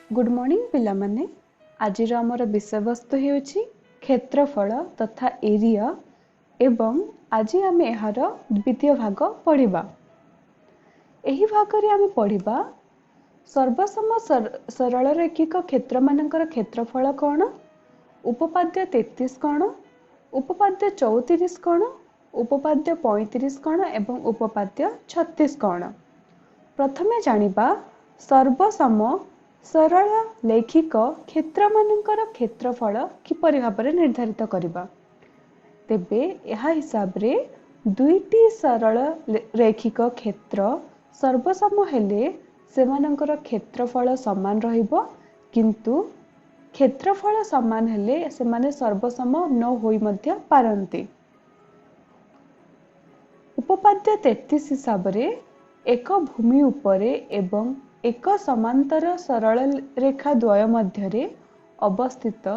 Good morning पिला माने। आज आमर विषय वस्तु हेउछि क्षेत्रफल तथा एरिया एवं आज आम यार द्वितीय भाग पढ़िबा। एही भागरे आम पढ़िबा सर्वसम सरल रैखिक क्षेत्र मानकर क्षेत्रफल कौन, उपपाद्य 33 कौन, उपपाद्य 34 कौन, उपपाद्य 35 कौन एवं उपपाद्य 36 कौन। प्रथमे जानिबा सर्वसम सरल लैखिक क्षेत्र मानकर क्षेत्रफल किपरि भाबरे निर्धारित करिबा। तेबे एहा हिसाब रे दुईटी सरल रैखिक क्षेत्र सर्वसम हेले सेमानकर क्षेत्रफल समान रहिबो, किंतु क्षेत्रफल समान हेले सेमाने सर्वसम न होई मध्य पारंती। उपपाद्य 33 हिसाब रे एक भूमि उपरे एवं एक समांतर सरल रेखा द्वय मध्यरे अवस्थित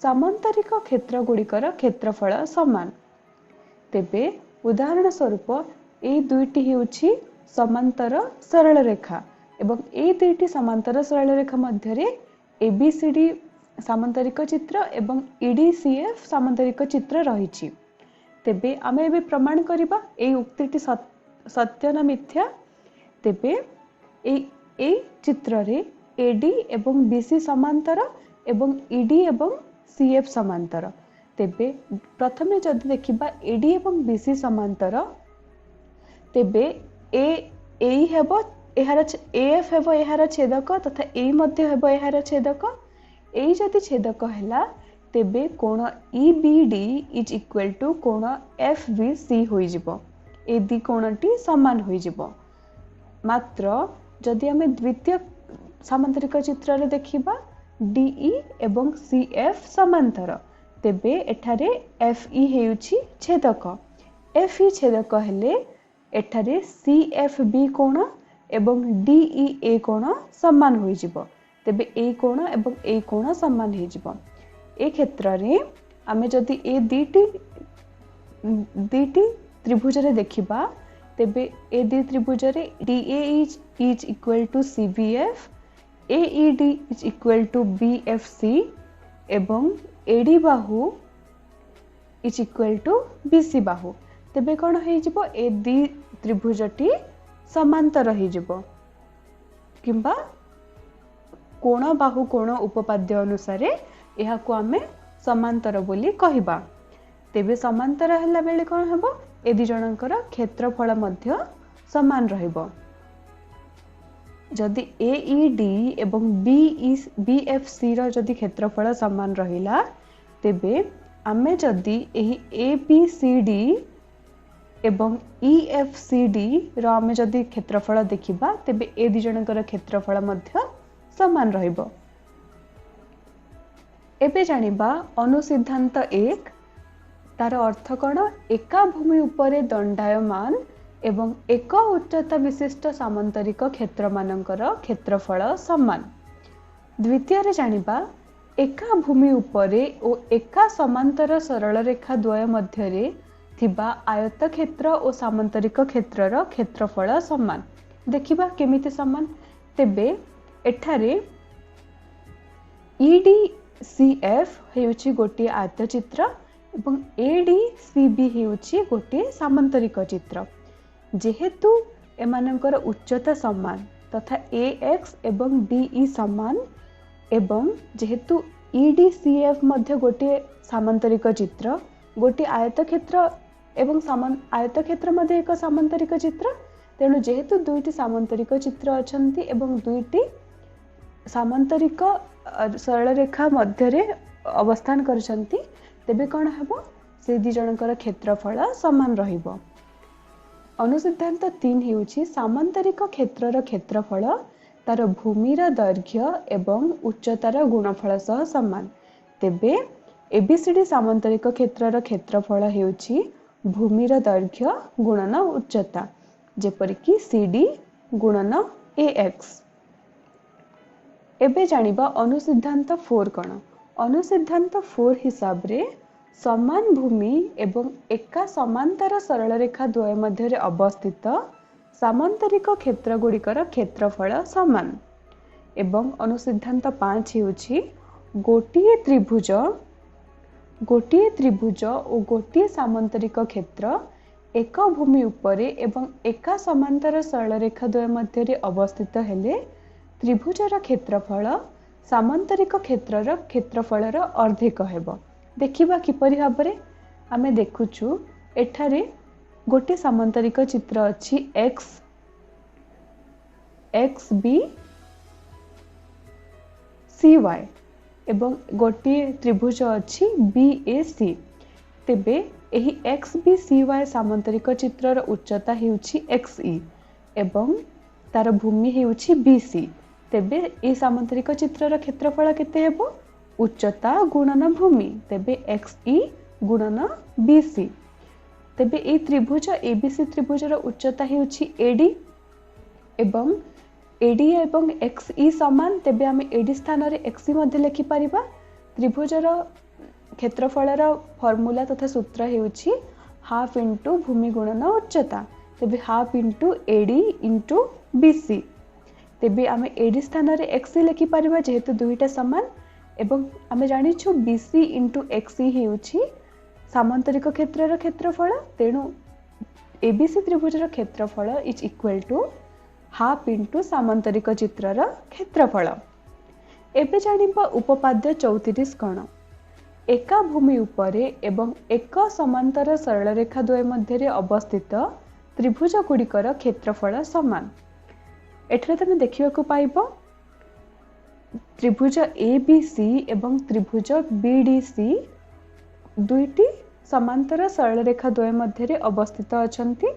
सामांतरिक क्षेत्र गुड़िकर क्षेत्रफल समान। तेबे उदाहरण स्वरूप ए दुईटी हेउछि समांतर सरल रेखा एवं ए दुईटी समांतर सरल रेखा मध्यरे एबीसीडी सामांतरिक चित्र एवं ईडीसीएफ सामांतरिक चित्र रहिछि। तेबे आमे एबे प्रमाण करिबा ए उक्तिटी सत्य ना मिथ्या। तेबे ए चित्र रे एडी एवं बीसी समांतर एवं ईडी एवं सीएफ समांतर। तेबे प्रथमे जदि देखिबा एडी एवं बीसी समांतर, तेबे ए हेबो एहार एएफ हेबो एहार छेदक तथा ए मध्ये हेबो एहार छेदक। ए जदि छेदक हैला तेबे कोण ईबीडी इज इक्वल टू कोण एफबीसी होई जिवो। ए दि कोणटी समान होई जिवो। मात्र जदि आमे द्वितीय सामांतरिक चित्र रे देखिबा डीई एवं सीएफ समांतर, तेबे एठारे एफई हेउछि छेदक। एफई छेदक हेले एठारे सीएफबी कोण एवं डीईए कोण समान होई जिवो। तेबे ए कोण एवं ए कोण समान होई जिवो। ए क्षेत्र रे आमे जदि ए दीटी त्रिभुज रे देखिबा, तेबे ए दी त्रिभुज रे DA is equal to CBF, AED is equal to BFC एवं एडी बाहु इज इक्वल टू बीसी बाहु। तेबे कोन होई जिवो ए दी त्रिभुजटी समांतर होई जिवो, किंबा कोण बाहु कोण उपपाद्य अनुसार एहा को आमे समांतर बोली कहिबा। तेबे समांतर हला बेले कोन हबो ए दि जनकर क्षेत्रफल मध्य समान रहिबो। जदि एईडी एवं बीएफसी रो जदि क्षेत्रफल समान रहिला, तेबे आमे जदि एही एबीसीडी एवं ईएफसीडी रो आमे जदि क्षेत्रफल देखिबा, तेबे ए दि जनकर क्षेत्रफल मध्य समान रहिबो। एबे जानिबा अनुसिद्धांत 1 तार अर्थ कौन। एका भूमि उपरे दंडायमान एवं एक उच्चता विशिष्ट सामांतरिक क्षेत्र मानकर क्षेत्रफल समान। द्वितीय रे जानिबा एका भूमि उपरे ओ एका समांतर सरल रेखा द्वय मध्यरे थिबा आयत क्षेत्र और सामांतरिक क्षेत्रर क्षेत्रफल समान। देखिबा केमिति समान। तेबे एठारे ईडीसीएफ हेउछि गोटे आयत चित्र एवं एडीसीबी हेउछि गोटे सामांतरिक चित्र। जेहेतु एमानकर उच्चता समान तथा एक्स एवं डीई समान एवं जेहेतु ईडीसीएफ मध्ये गोटे सामांतरिक चित्र, गोटे आयत क्षेत्र एवं आयत क्षेत्र मध्ये एक सामांतरिक चित्र, तेणु जेहेतु दुईटी सामांतरिक चित्र अछंती एवं दुईटी सामांतरिक सरल रेखा मध्यरे अवस्थान करछंती, तेबे कोन हेबो से दि जनकर क्षेत्रफल समान रहिबो। अनुसिद्धांत 3 हेउछि सामांतरिक क्षेत्रर क्षेत्रफल तार भूमिर दैर्घ्य एवं उच्चतार गुणफल सह समान। तेबे एबीसीडी सामांतरिक क्षेत्रर क्षेत्रफल हेउछि भूमिर दैर्घ्य गुणन उच्चता, जेपरिक सीडी गुणन एएक्स। एबे जानिबा अनुसिद्धांत 4 कौन। अनुसिद्धांत 4 हिसाब रे समान भूमि एवं एका समांतर सरल रेखा द्वय मध्यरे अवस्थित सामांतरिक क्षेत्र गुड़िकर क्षेत्रफल समान। एवं अनुसिद्धांत 5 हेउछि गोटिए त्रिभुज और गोटिए सामंतरिक क्षेत्र एक भूमि उपरे एवं एका समांतर सरल रेखा द्वय मध्य अवस्थित हेले त्रिभुजर क्षेत्रफल सामंतरिक क्षेत्रर क्षेत्रफलर अर्धेक हेबो। देखिबा किपरि भाबरे आमे देखुछु एठारे गोटे सामंतरिक चित्र अछि एक्स बी सी वाई एवं गोटे त्रिभुज अछि बी ए सी। तेबे एही एक्स बी सी वाई सामंतरिक चित्रर उच्चता हेउछि एक्स ई एवं तार भूमि हेउछि बी सी। तेबे ए सामंतरिक चित्रर क्षेत्रफल केते हेबो उच्चता गुणन भूमि। तेबे एक्स ई गुणन बी सी। तेबे ए त्रिभुज एबीसी त्रिभुजर उच्चता हेउछि एडी एवं एडी एवं एक्स ई समान। तेबे आमे एडी स्थान रे एक्स ई मध्ये लिखि परिबा। त्रिभुजर क्षेत्रफलर फॉर्मूला तथा सूत्र हेउछि हाफ इंटू भूमि गुणन उच्चता। तेबे half into AD into BC. तेबे आमे एडी स्थान रे एक्स ई लिखि परिबा जेहेतु दुईटा समान एवं आमे जानिछु बीसी इंटू एक्स ई हेउछि सामंतरिक क्षेत्रर क्षेत्रफल। तेणु एबीसी त्रिभुजर क्षेत्रफल is equal to half into सामंतरिक चित्रर क्षेत्रफल। एबे जानिबा उपपाद्य 34 कण। एका भूमि उपरे एवं एक समांतर सरल रेखा द्वय मध्य अवस्थित त्रिभुज गुड़िकर क्षेत्रफल समान। एठरे तमे देखिबाकू पाइबो त्रिभुज एबीसी एवं त्रिभुज बीडीसी दुईटी समांतर सरल रेखा द्वय मध्य अवस्थित अछंती।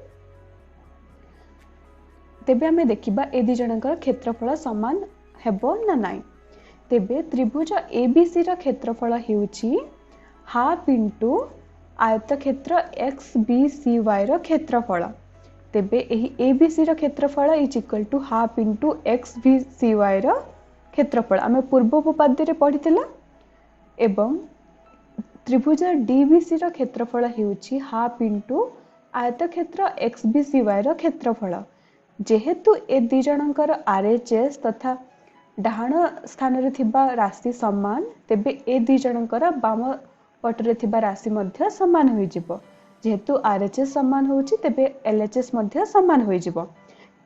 तेबे आमे देखिबा ए दि जनकर क्षेत्रफल समान हेबो ना नाइ। तेबे त्रिभुज एबीसी र क्षेत्रफल हेउछि हाफ इंटू आयतक्षेत्र एक्स बी सी वाई र क्षेत्रफल। तेबे एही एबीसी र क्षेत्रफल is equal to half into X B C Y र क्षेत्रफल आमे पूर्व उपपाद्य रे पढ़िथिला। एवं त्रिभुज डीबीसी र क्षेत्रफल हेउछि हाफ इंटू आयतक्षेत्र एक्स बी सी वाई र क्षेत्रफल। जेहेतु ए दि जनकर आरएचएस तथा डाहाण स्थान रे थिबा राशि समान तेबे ए दि जनकर बाम पटरे थिबा राशि मध्य समान होई जिवो। जेहेतु आरएचएस समान होउछि तेबे एलएचएस मध्य समान होई जिवो।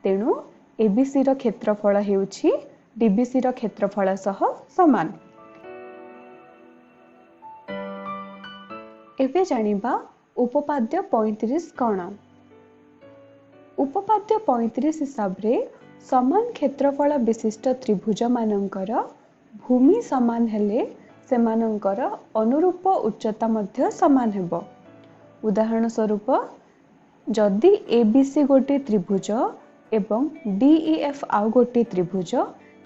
तेणु एबीसी र क्षेत्रफल हेउछि डीबीसी र क्षेत्रफल सह समान। एबे जानिबा उपपाद्य 35 कण। उपपाद्य 35 हिसाब रे समान क्षेत्रफल विशिष्ट त्रिभुज मानकर भूमि समान हेले सेमानकर अनुरूप उच्चता मध्य समान हेबो। उदाहरण स्वरूप जदि एबीसी गोटे त्रिभुज एवं डीईएफ आउ गोटे त्रिभुज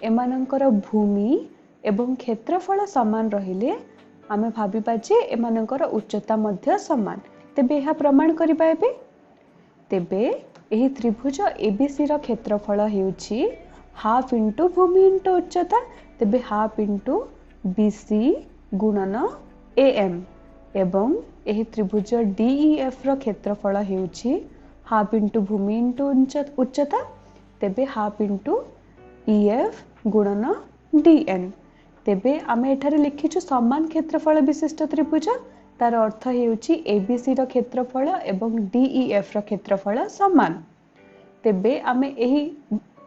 एमानकर भूमि एवं क्षेत्रफल समान रहिले आमे भाबिबा जे एमानकर उच्चता मध्य समान। तेबे एहा प्रमाण करिबा एबे। तेबे एही त्रिभुज एबीसी र क्षेत्रफल हेउछि हाफ इंटू भूमि इंटू उच्चता। तेबे हाफ इंटू बीसी गुणन एएम एवं एही त्रिभुज डीईएफ र क्षेत्रफल हेउछि हाफ इंटू भूमि इंटू उच्चता। तेबे हाफ इंटू ईएफ गुणन डीएन। तेबे आमे एठारे लिखिछु समान क्षेत्रफल विशिष्ट त्रिभुज तार अर्थ हेउछि एबीसी र क्षेत्रफल एवं डीईएफ र क्षेत्रफल समान। तेबे आमे एही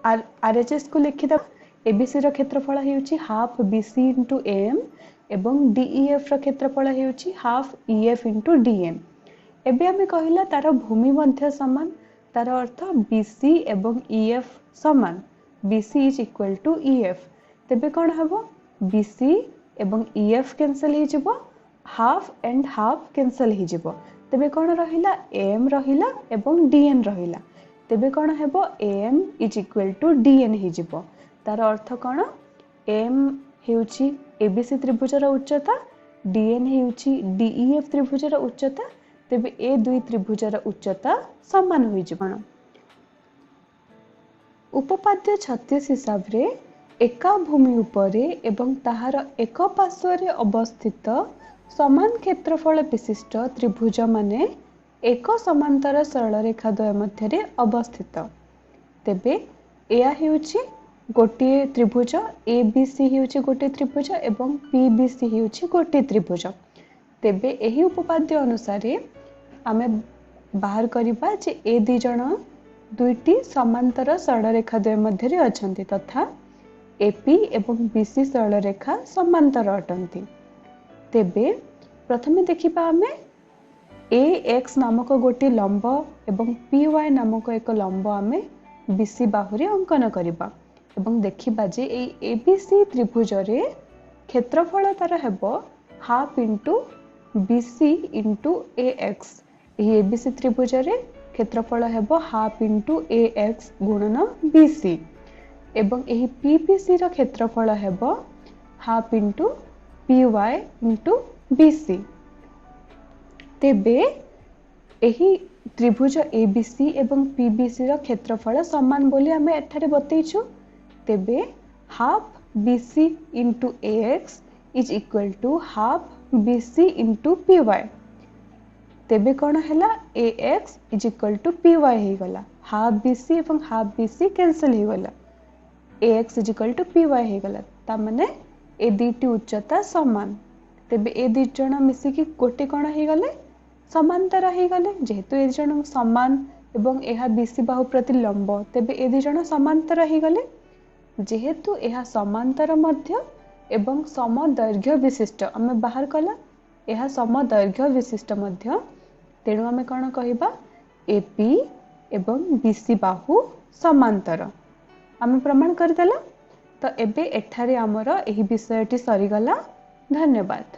आरएचएस को लिखिदा। एबीसी र क्षेत्रफल हेउछि हाफ बीसी इंटू एएम एवं डीईएफ र क्षेत्रफल हेउछि हाफ ईएफ इंटू डीएन। एबे आमे कहिला तार भूमि मध्य समान तार अर्थ बीसी एवं ईएफ समान। BC is equal to EF. तेबे कोन हबो बीसी एवं ईएफ कैंसिल हे जिवो हाफ एंड हाफ कैंसिल हे जिवो। तेबे कोन रहिला एम रहिला एवं डीएन रहिला। तेबे कोन हेबो M is equal to DN हे जिवो। तार अर्थ कोन एम हेउछि एबीसी त्रिभुजर उच्चता डीएन हेउछि डीईएफ त्रिभुजर उच्चता। तेबे ए दुई त्रिभुजर उच्चता समान होई जिवो। उपपाद्य 36 हिसाब रे एका भूमि उपरे एवं ताहार एक पार्श्व अवस्थित समान क्षेत्रफल विशिष्ट त्रिभुज माने एक समांतर सरल रेखा द्वय मध्य अवस्थित। तेबे एया हेउछि गोटे त्रिभुज एबीसी हेउची गोटे त्रिभुज एवं पीबीसी हेउची गोटे त्रिभुज। तेबे एही उपपाद्य अनुसार आमे बाहर करिबा जे ए दी जण दुईटी समांतर सरल रेखा द्वय मध्य रे अछंती तथा एपी एवं बीसी सरल रेखा समांतर अटंती। तेबे प्रथमे देखिबा आमे ए एक्स नामक गोटे लंब एवं पी वाई नामक एक लंब आमे बीसी बाहुरी अंकन करिबा एवं देखिबा जे ए एबीसी त्रिभुज रे क्षेत्रफल तार हेबो half into BC into A X. एही एबीसी त्रिभुज रे क्षेत्रफल हेबो हाफ इंटू ए एक्स गुणन बीसी एवं एही पीबीसी रो क्षेत्रफल हेबो half into P Y into BC. तेबे एही त्रिभुज एबीसी एवं पीबीसी रो क्षेत्रफल समान बोली हमें एठारे बतैछु। तेबे half BC into A X is equal to half BC into P Y. तेबे कौन हैला A X is equal to P Y ही गला, हाफ बीसी एवं हाफ बीसी कैंसिल ही गला, A X is equal to P Y ही गला। ता माने ए दीटी उच्चता समान। तेबे ए दी जण मिसिकी गोटे कौन ही गले समांतर ही गले। जेहेतु ए जण समान एवं एहा बीसी बाहु प्रति लंब तेबे ए दी जण समांतर ही गले। जेहेतु एहा समांतर मध्य एवं समदैर्घ्य विशिष्ट आमे बाहर कला एहा समदैर्घ्य विशिष्ट मध्य, तेणु आमे कौन कहिबा एपी एवं बीसी बाहु समांतर आमे प्रमाण करदेला। तो एबे एठारे आमर एही विषयटी सरीगला। धन्यवाद।